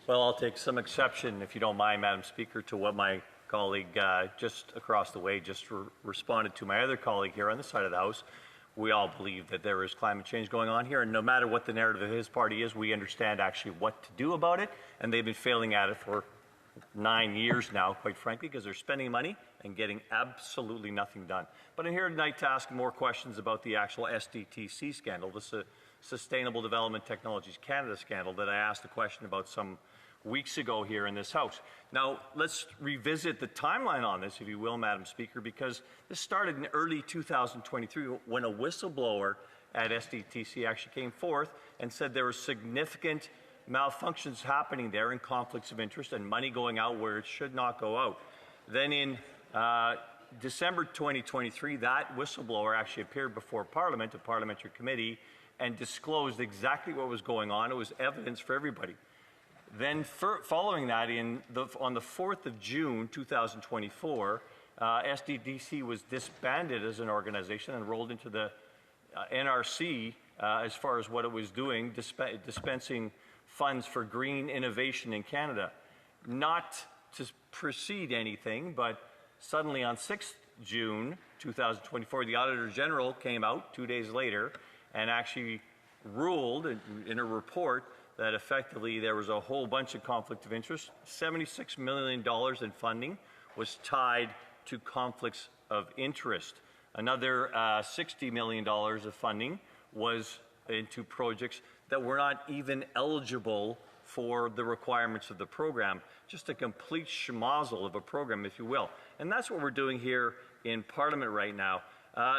Well, I'll take some exception, if you don't mind, Madam Speaker, to what my colleague just across the way just responded to my other colleague here on this side of the House. We all believe that there is climate change going on here, and no matter what the narrative of his party is, we understand actually what to do about it, and they've been failing at it for 9 years now, quite frankly, because they're spending money and getting absolutely nothing done. But I'm here tonight to ask more questions about the actual SDTC scandal, the Sustainable Development Technologies Canada scandal that I asked a question about some weeks ago here in this House. Now, let's revisit the timeline on this, if you will, Madam Speaker, because this started in early 2023 when a whistleblower at SDTC actually came forth and said there were significant malfunctions happening there and conflicts of interest and money going out where it should not go out. Then in December 2023, that whistleblower actually appeared before Parliament, a parliamentary committee, and disclosed exactly what was going on. It was evidence for everybody. Then following that, on the 4th of June 2024, SDTC was disbanded as an organization and rolled into the NRC as far as what it was doing, dispensing funds for green innovation in Canada. Not to precede anything, but suddenly on 6th June 2024, the Auditor General came out 2 days later and actually ruled in a report that effectively there was a whole bunch of conflict of interest. $76 million in funding was tied to conflicts of interest. Another $60 million of funding was into projects that were not even eligible for the requirements of the program. Just a complete schmozzle of a program, if you will. And that's what we're doing here in Parliament right now.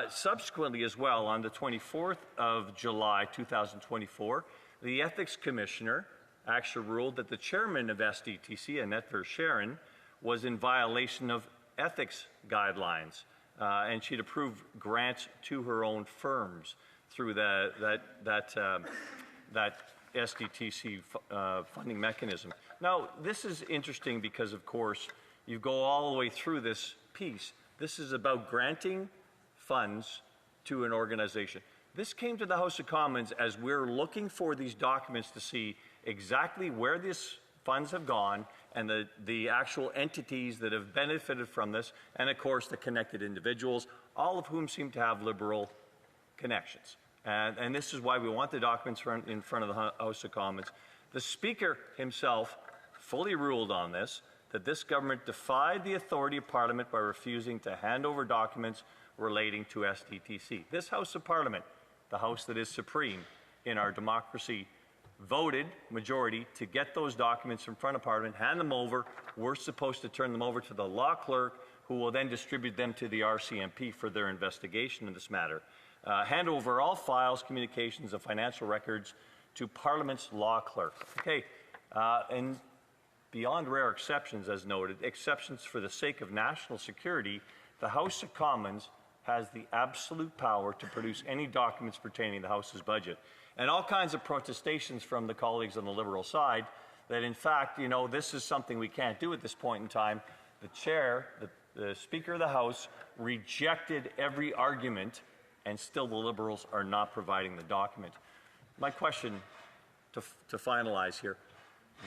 Subsequently as well, on the 24th of July 2024, the Ethics Commissioner actually ruled that the chairman of SDTC, Annette Verschaeren, was in violation of ethics guidelines, and she'd approved grants to her own firms through that SDTC funding mechanism. Now, this is interesting because, of course, you go all the way through this piece. This is about granting funds to an organization. This came to the House of Commons as we're looking for these documents to see exactly where these funds have gone and the actual entities that have benefited from this, and of course the connected individuals, all of whom seem to have liberal connections. And this is why we want the documents in front of the House of Commons. The Speaker himself fully ruled on this, that this government defied the authority of Parliament by refusing to hand over documents relating to SDTC. This House of Parliament, the House that is supreme in our democracy, voted majority to get those documents in front of Parliament, hand them over. We're supposed to turn them over to the law clerk, who will then distribute them to the RCMP for their investigation in this matter. Hand over all files, communications, and financial records to Parliament's law clerk. Okay, and beyond rare exceptions, as noted, exceptions for the sake of national security, the House of Commons has the absolute power to produce any documents pertaining to the House's budget. And all kinds of protestations from the colleagues on the Liberal side that, in fact, you know, this is something we can't do at this point in time. The Chair, the Speaker of the House, rejected every argument, and still the Liberals are not providing the document. My question to finalize here,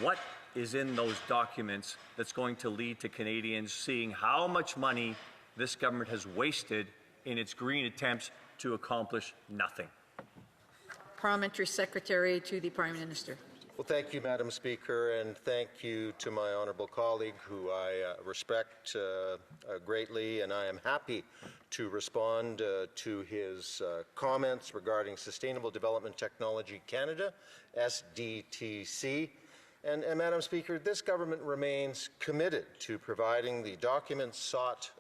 what is in those documents that's going to lead to Canadians seeing how much money this government has wasted in its green attempts to accomplish nothing? Parliamentary Secretary to the Prime Minister. Well, thank you, Madam Speaker, and thank you to my honourable colleague, who I respect greatly, and I am happy to respond to his comments regarding Sustainable Development Technology Canada, SDTC. And Madam Speaker, this government remains committed to providing the documents sought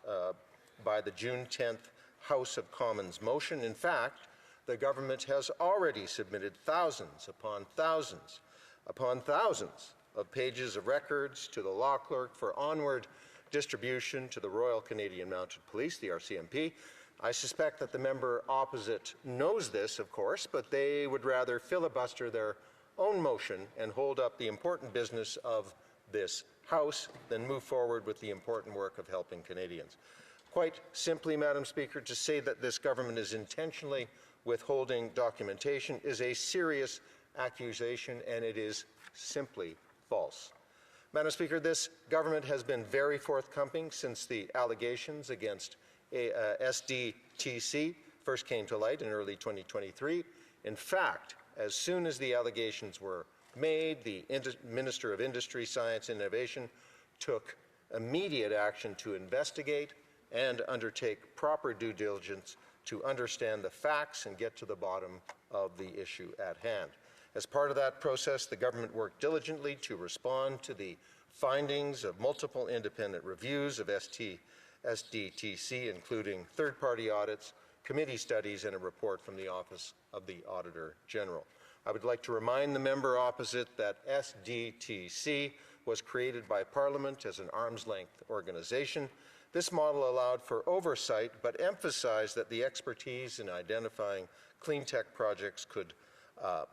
by the June 10th House of Commons motion. In fact, the government has already submitted thousands upon thousands of pages of records to the law clerk for onward distribution to the Royal Canadian Mounted Police, the RCMP. I suspect that the member opposite knows this, of course, but they would rather filibuster their own motion and hold up the important business of this House than move forward with the important work of helping Canadians. Quite simply, Madam Speaker, to say that this government is intentionally withholding documentation is a serious accusation, and it is simply false. Madam Speaker, this government has been very forthcoming since the allegations against SDTC first came to light in early 2023. In fact, as soon as the allegations were made, the Minister of Industry, Science and Innovation took immediate action to investigate and undertake proper due diligence to understand the facts and get to the bottom of the issue at hand. As part of that process, the government worked diligently to respond to the findings of multiple independent reviews of SDTC, including third-party audits, committee studies, and a report from the Office of the Auditor General. I would like to remind the member opposite that SDTC was created by Parliament as an arm's-length organization. This model allowed for oversight, but emphasized that the expertise in identifying clean tech projects could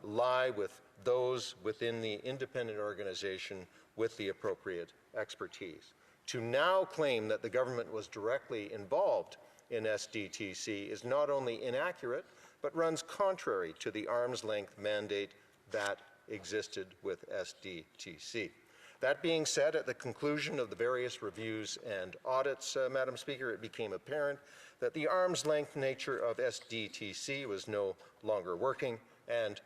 lie with those within the independent organization with the appropriate expertise. To now claim that the government was directly involved in SDTC is not only inaccurate, but runs contrary to the arm's length mandate that existed with SDTC. That being said, at the conclusion of the various reviews and audits, Madam Speaker, it became apparent that the arm's length nature of SDTC was no longer working and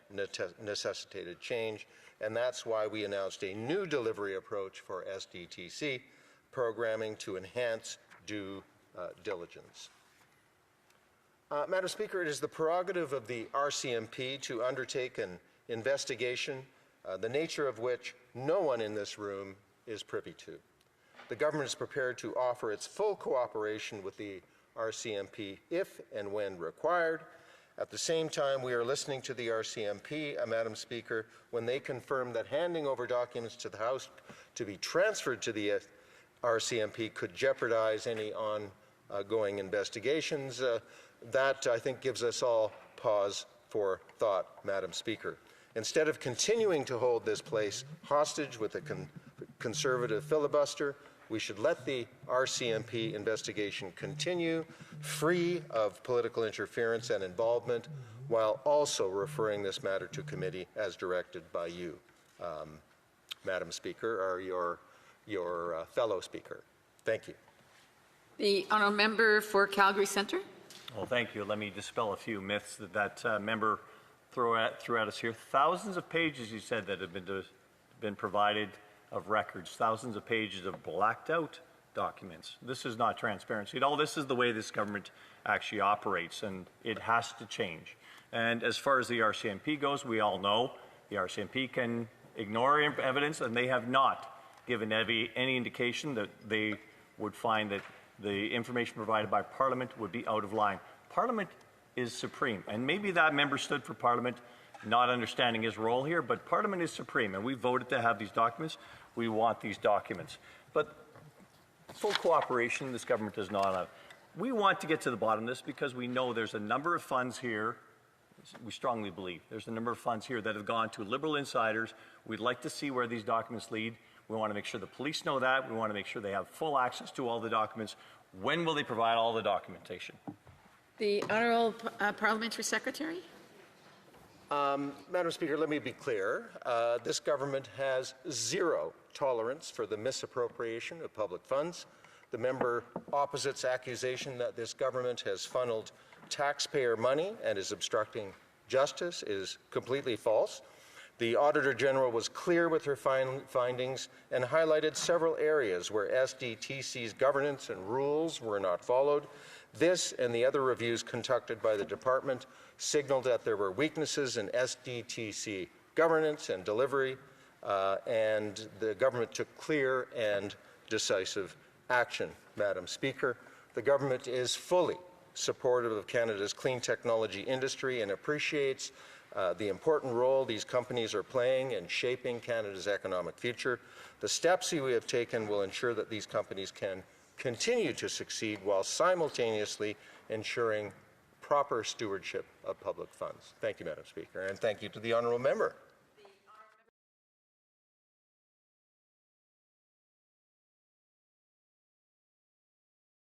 necessitated change, and that's why we announced a new delivery approach for SDTC programming to enhance due diligence. Madam Speaker, it is the prerogative of the RCMP to undertake an investigation, the nature of which no one in this room is privy to. The government is prepared to offer its full cooperation with the RCMP if and when required. At the same time, we are listening to the RCMP, Madam Speaker, when they confirm that handing over documents to the House to be transferred to the RCMP could jeopardize any ongoing investigations. That, I think, gives us all pause for thought, Madam Speaker. Instead of continuing to hold this place hostage with a conservative filibuster, we should let the RCMP investigation continue, free of political interference and involvement, while also referring this matter to committee as directed by you, Madam Speaker, or your fellow speaker. Thank you. The honourable member for Calgary Centre. Well, thank you. Let me dispel a few myths that member threw at us here. Thousands of pages, you said, that have been provided of records, thousands of pages of blacked out documents. This is not transparency at all. This is the way this government actually operates, and it has to change. And as far as the RCMP goes, we all know the RCMP can ignore evidence, and they have not given any indication that they would find that the information provided by Parliament would be out of line. Parliament is supreme, and maybe that member stood for Parliament not understanding his role here, but Parliament is supreme, and we voted to have these documents. We want these documents. But full cooperation, this government does not have. We want to get to the bottom of this because we know there's a number of funds here. We strongly believe there's a number of funds here that have gone to Liberal insiders. We'd like to see where these documents lead. We want to make sure the police know that. We want to make sure they have full access to all the documents. When will they provide all the documentation? The Honourable Parliamentary Secretary. Madam Speaker, let me be clear. This government has zero tolerance for the misappropriation of public funds. The member opposite's accusation that this government has funneled taxpayer money and is obstructing justice is completely false. The Auditor General was clear with her findings and highlighted several areas where SDTC's governance and rules were not followed. This and the other reviews conducted by the department signaled that there were weaknesses in SDTC governance and delivery, and the government took clear and decisive action. Madam Speaker, the government is fully supportive of Canada's clean technology industry and appreciates the important role these companies are playing in shaping Canada's economic future. The steps we have taken will ensure that these companies can continue to succeed while simultaneously ensuring proper stewardship of public funds. Thank you, Madam Speaker, and thank you to the honourable member.